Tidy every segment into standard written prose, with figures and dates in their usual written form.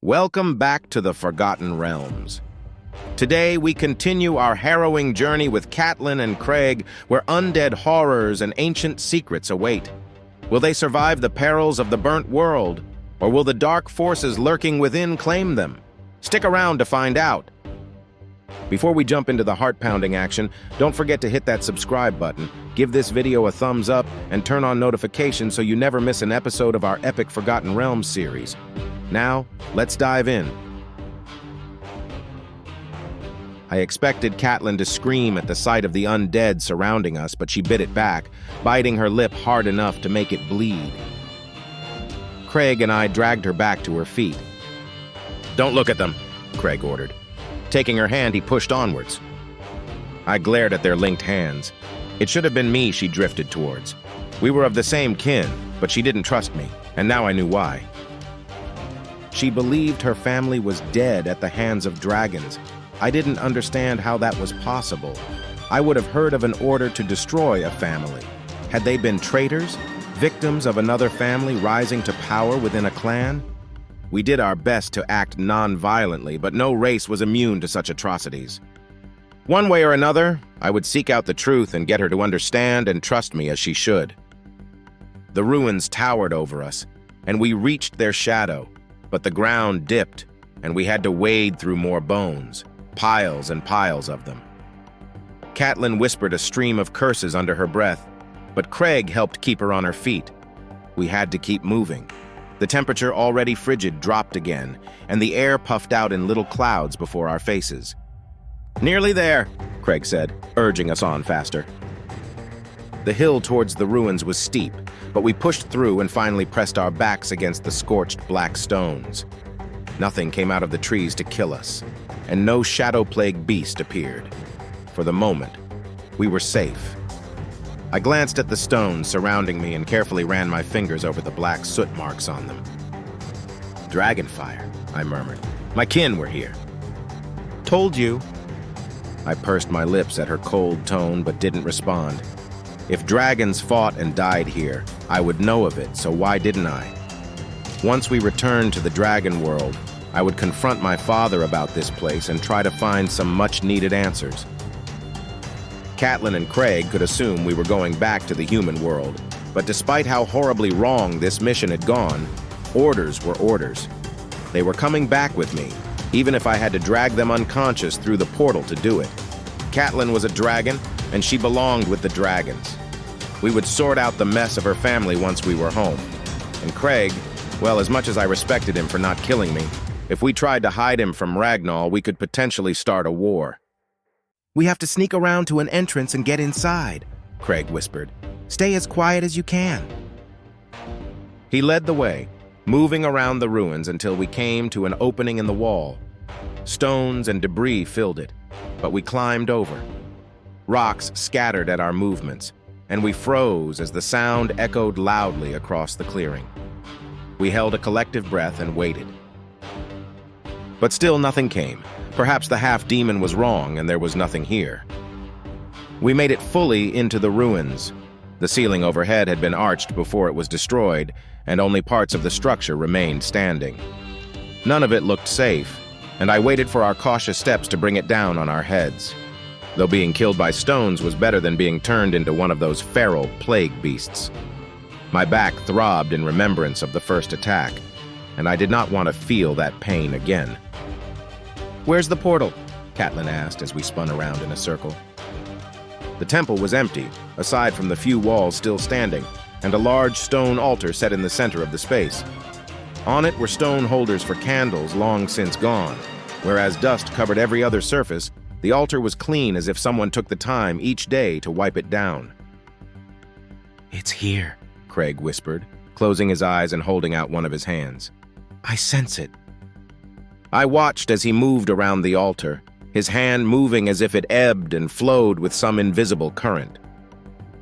Welcome back to the Forgotten Realms. Today, we continue our harrowing journey with Catelyn and Craig, where undead horrors and ancient secrets await. Will they survive the perils of the burnt world, or will the dark forces lurking within claim them? Stick around to find out. Before we jump into the heart-pounding action, don't forget to hit that subscribe button, give this video a thumbs up, and turn on notifications so you never miss an episode of our epic Forgotten Realms series. Now, let's dive in. I expected Catelyn to scream at the sight of the undead surrounding us, but she bit it back, biting her lip hard enough to make it bleed. Craig and I dragged her back to her feet. "Don't look at them," Craig ordered. Taking her hand, he pushed onwards. I glared at their linked hands. It should have been me she drifted towards. We were of the same kin, but she didn't trust me, and now I knew why. She believed her family was dead at the hands of dragons. I didn't understand how that was possible. I would have heard of an order to destroy a family. Had they been traitors, victims of another family rising to power within a clan? We did our best to act non-violently, but no race was immune to such atrocities. One way or another, I would seek out the truth and get her to understand and trust me as she should. The ruins towered over us, and we reached their shadow, but the ground dipped, and we had to wade through more bones, piles and piles of them. Catelyn whispered a stream of curses under her breath, but Craig helped keep her on her feet. We had to keep moving. The temperature, already frigid, dropped again, and the air puffed out in little clouds before our faces. "Nearly there," Craig said, urging us on faster. The hill towards the ruins was steep, but we pushed through and finally pressed our backs against the scorched black stones. Nothing came out of the trees to kill us, and no shadow-plagued beast appeared. For the moment, we were safe. I glanced at the stones surrounding me and carefully ran my fingers over the black soot marks on them. "Dragonfire," I murmured. "My kin were here." "Told you." I pursed my lips at her cold tone but didn't respond. If dragons fought and died here, I would know of it, so why didn't I? Once we returned to the dragon world, I would confront my father about this place and try to find some much-needed answers. Catelyn and Craig could assume we were going back to the human world, but despite how horribly wrong this mission had gone, orders were orders. They were coming back with me, even if I had to drag them unconscious through the portal to do it. Catelyn was a dragon, and she belonged with the dragons. We would sort out the mess of her family once we were home. And Craig, well, as much as I respected him for not killing me, if we tried to hide him from Ragnar, we could potentially start a war. "We have to sneak around to an entrance and get inside," Craig whispered. "Stay as quiet as you can." He led the way, moving around the ruins until we came to an opening in the wall. Stones and debris filled it, but we climbed over. Rocks scattered at our movements, and we froze as the sound echoed loudly across the clearing. We held a collective breath and waited. But still nothing came. Perhaps the half-demon was wrong and there was nothing here. We made it fully into the ruins. The ceiling overhead had been arched before it was destroyed, and only parts of the structure remained standing. None of it looked safe, and I waited for our cautious steps to bring it down on our heads. Though being killed by stones was better than being turned into one of those feral plague beasts. My back throbbed in remembrance of the first attack, and I did not want to feel that pain again. "Where's the portal?" Catelyn asked as we spun around in a circle. The temple was empty, aside from the few walls still standing, and a large stone altar set in the center of the space. On it were stone holders for candles long since gone. Whereas dust covered every other surface, the altar was clean as if someone took the time each day to wipe it down. "It's here," Craig whispered, closing his eyes and holding out one of his hands. "I sense it." I watched as he moved around the altar, his hand moving as if it ebbed and flowed with some invisible current.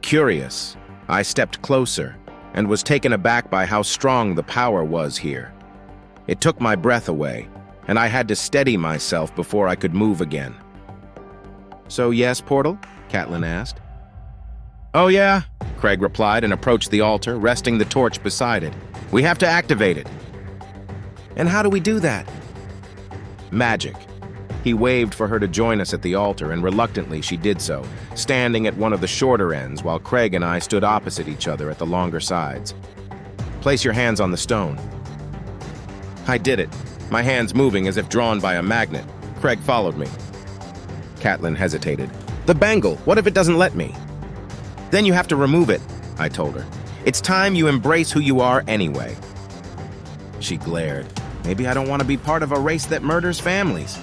Curious, I stepped closer and was taken aback by how strong the power was here. It took my breath away, and I had to steady myself before I could move again. "So yes, portal?" Catelyn asked. "Oh yeah," Craig replied and approached the altar, resting the torch beside it. "We have to activate it." And how do we do that? Magic. He waved for her to join us at the altar, and reluctantly she did so, standing at one of the shorter ends while Craig and I stood opposite each other at the longer sides. Place your hands on the stone. I did it, my hands moving as if drawn by a magnet. Craig followed me. Catelyn hesitated. The bangle, what if it doesn't let me? Then you have to remove it, I told her. It's time you embrace who you are anyway. She glared. Maybe I don't want to be part of a race that murders families.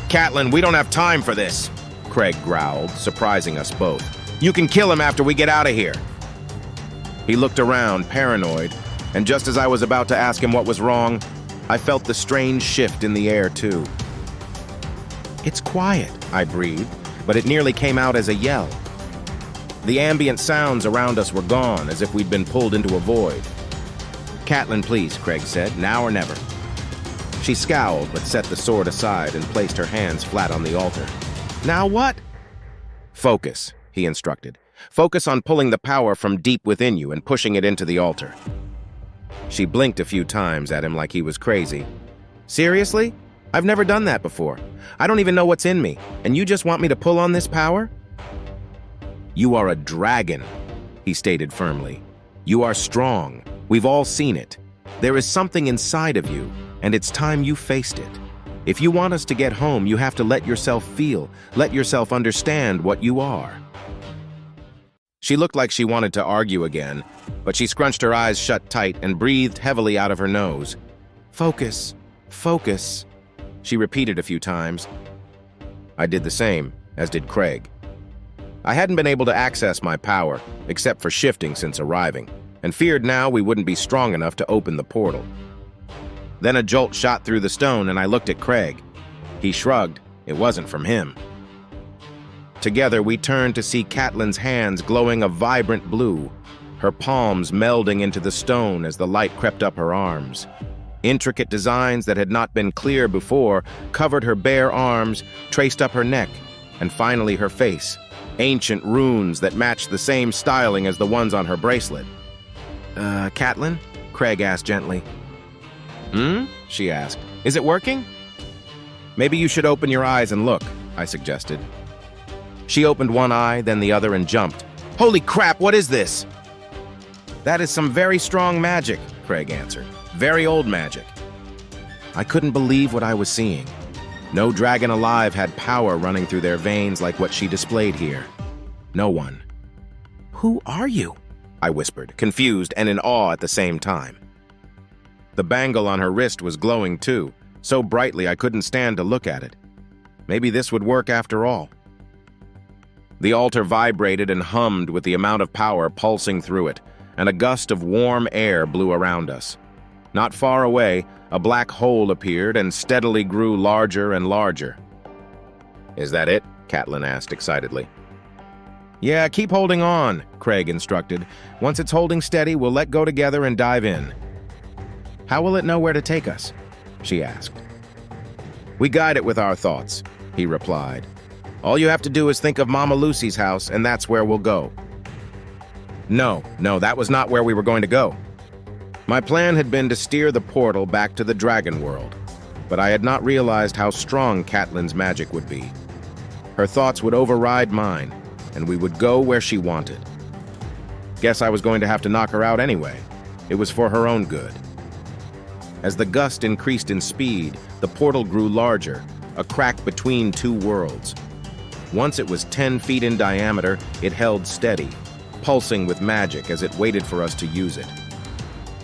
Catelyn, we don't have time for this, Craig growled, surprising us both. You can kill him after we get out of here. He looked around, paranoid, and just as I was about to ask him what was wrong, I felt the strange shift in the air, too. It's quiet, I breathed, but it nearly came out as a yell. The ambient sounds around us were gone, as if we'd been pulled into a void. Catelyn, please, Craig said, now or never. She scowled, but set the sword aside and placed her hands flat on the altar. Now what? Focus, he instructed. Focus on pulling the power from deep within you and pushing it into the altar. She blinked a few times at him like he was crazy. Seriously? I've never done that before. I don't even know what's in me, and you just want me to pull on this power? You are a dragon, he stated firmly. You are strong. We've all seen it. There is something inside of you, and it's time you faced it. If you want us to get home, you have to let yourself feel, let yourself understand what you are. She looked like she wanted to argue again, but she scrunched her eyes shut tight and breathed heavily out of her nose. Focus, focus, she repeated a few times. I did the same, as did Craig. I hadn't been able to access my power, except for shifting since arriving, and feared now we wouldn't be strong enough to open the portal. Then a jolt shot through the stone, and I looked at Craig. He shrugged. It wasn't from him. Together, we turned to see Catelyn's hands glowing a vibrant blue, her palms melding into the stone as the light crept up her arms. Intricate designs that had not been clear before covered her bare arms, traced up her neck, and finally her face. Ancient runes that matched the same styling as the ones on her bracelet. Catelyn? Craig asked gently. She asked. Is it working? Maybe you should open your eyes and look, I suggested. She opened one eye, then the other, and jumped. Holy crap, what is this? That is some very strong magic, Craig answered. Very old magic. I couldn't believe what I was seeing. No dragon alive had power running through their veins like what she displayed here. No one. Who are you? I whispered, confused and in awe at the same time. The bangle on her wrist was glowing too, so brightly I couldn't stand to look at it. Maybe this would work after all. The altar vibrated and hummed with the amount of power pulsing through it, and a gust of warm air blew around us. Not far away, a black hole appeared and steadily grew larger and larger. Is that it? Catelyn asked excitedly. Yeah, keep holding on, Craig instructed. Once it's holding steady, we'll let go together and dive in. How will it know where to take us? She asked. We guide it with our thoughts, he replied. All you have to do is think of Mama Lucy's house, and that's where we'll go. No, that was not where we were going to go. My plan had been to steer the portal back to the dragon world, but I had not realized how strong Catelyn's magic would be. Her thoughts would override mine, and we would go where she wanted. Guess I was going to have to knock her out anyway. It was for her own good. As the gust increased in speed, the portal grew larger, a crack between two worlds. Once it was 10 feet in diameter, it held steady, pulsing with magic as it waited for us to use it.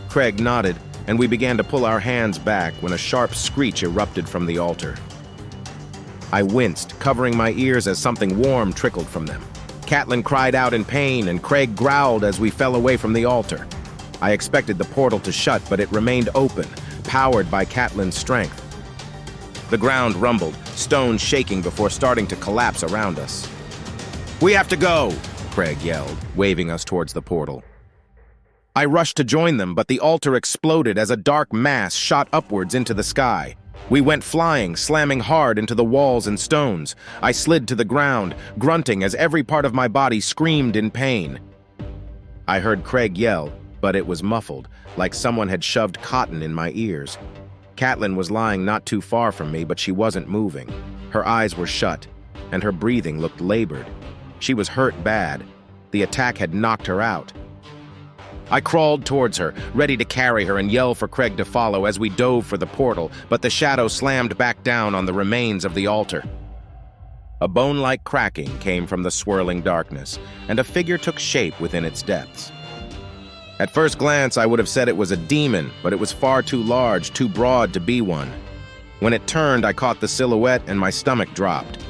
Craig nodded, and we began to pull our hands back when a sharp screech erupted from the altar. I winced, covering my ears as something warm trickled from them. Catelyn cried out in pain, and Craig growled as we fell away from the altar. I expected the portal to shut, but it remained open, powered by Catelyn's strength. The ground rumbled, stones shaking before starting to collapse around us. We have to go, Craig yelled, waving us towards the portal. I rushed to join them, but the altar exploded as a dark mass shot upwards into the sky. We went flying, slamming hard into the walls and stones. I slid to the ground, grunting as every part of my body screamed in pain. I heard Craig yell, but it was muffled, like someone had shoved cotton in my ears. Catelyn was lying not too far from me, but she wasn't moving. Her eyes were shut, and her breathing looked labored. She was hurt bad. The attack had knocked her out. I crawled towards her, ready to carry her and yell for Craig to follow as we dove for the portal, but the shadow slammed back down on the remains of the altar. A bone-like cracking came from the swirling darkness, and a figure took shape within its depths. At first glance, I would have said it was a demon, but it was far too large, too broad to be one. When it turned, I caught the silhouette and my stomach dropped.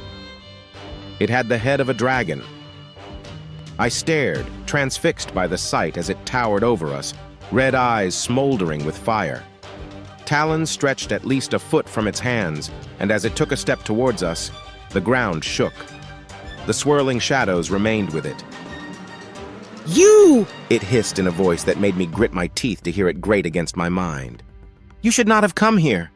It had the head of a dragon. I stared, transfixed by the sight as it towered over us, red eyes smoldering with fire. Talons stretched at least a foot from its hands, and as it took a step towards us, the ground shook. The swirling shadows remained with it. "You!" it hissed in a voice that made me grit my teeth to hear it grate against my mind. "You should not have come here."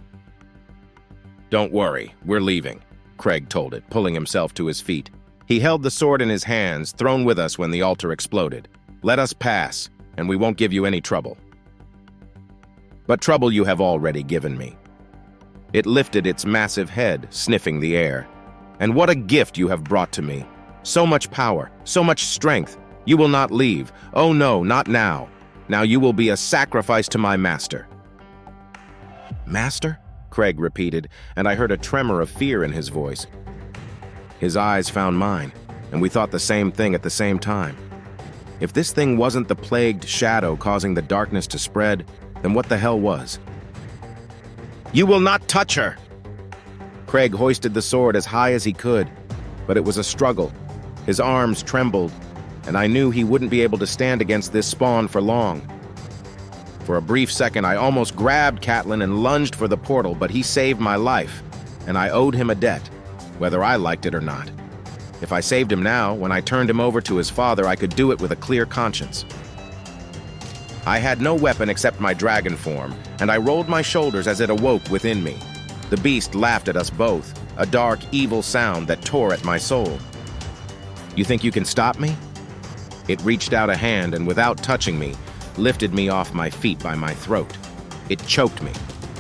"Don't worry, we're leaving," Craig told it, pulling himself to his feet. He held the sword in his hands, thrown with us when the altar exploded. "Let us pass, and we won't give you any trouble." "But trouble you have already given me." It lifted its massive head, sniffing the air. "And what a gift you have brought to me. So much power, so much strength. You will not leave. Oh no, not now. Now you will be a sacrifice to my master." "Master?" Craig repeated, and I heard a tremor of fear in his voice. His eyes found mine, and we thought the same thing at the same time. If this thing wasn't the plagued shadow causing the darkness to spread, then what the hell was? "You will not touch her!" Craig hoisted the sword as high as he could, but it was a struggle. His arms trembled, and I knew he wouldn't be able to stand against this spawn for long. For a brief second, I almost grabbed Catelyn and lunged for the portal, but he saved my life, and I owed him a debt, whether I liked it or not. If I saved him now, when I turned him over to his father, I could do it with a clear conscience. I had no weapon except my dragon form, and I rolled my shoulders as it awoke within me. The beast laughed at us both, a dark, evil sound that tore at my soul. "You think you can stop me?" It reached out a hand and, without touching me, lifted me off my feet by my throat. It choked me.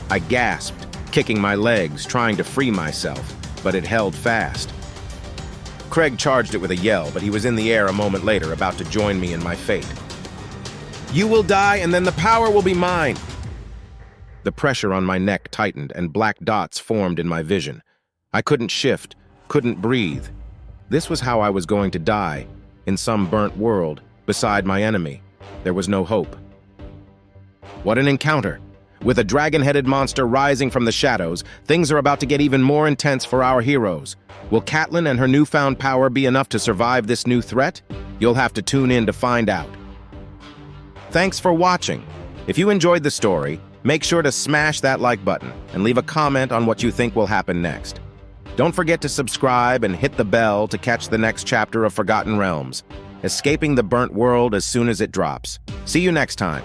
I gasped, kicking my legs, trying to free myself, but it held fast. Craig charged it with a yell, but he was in the air a moment later, about to join me in my fate. "You will die, and then the power will be mine!" The pressure on my neck tightened, and black dots formed in my vision. I couldn't shift, couldn't breathe. This was how I was going to die, in some burnt world, beside my enemy. There was no hope. What an encounter! With a dragon-headed monster rising from the shadows, things are about to get even more intense for our heroes. Will Catelyn and her newfound power be enough to survive this new threat? You'll have to tune in to find out. Thanks for watching. If you enjoyed the story, make sure to smash that like button and leave a comment on what you think will happen next. Don't forget to subscribe and hit the bell to catch the next chapter of Forgotten Realms, escaping the burnt world as soon as it drops. See you next time.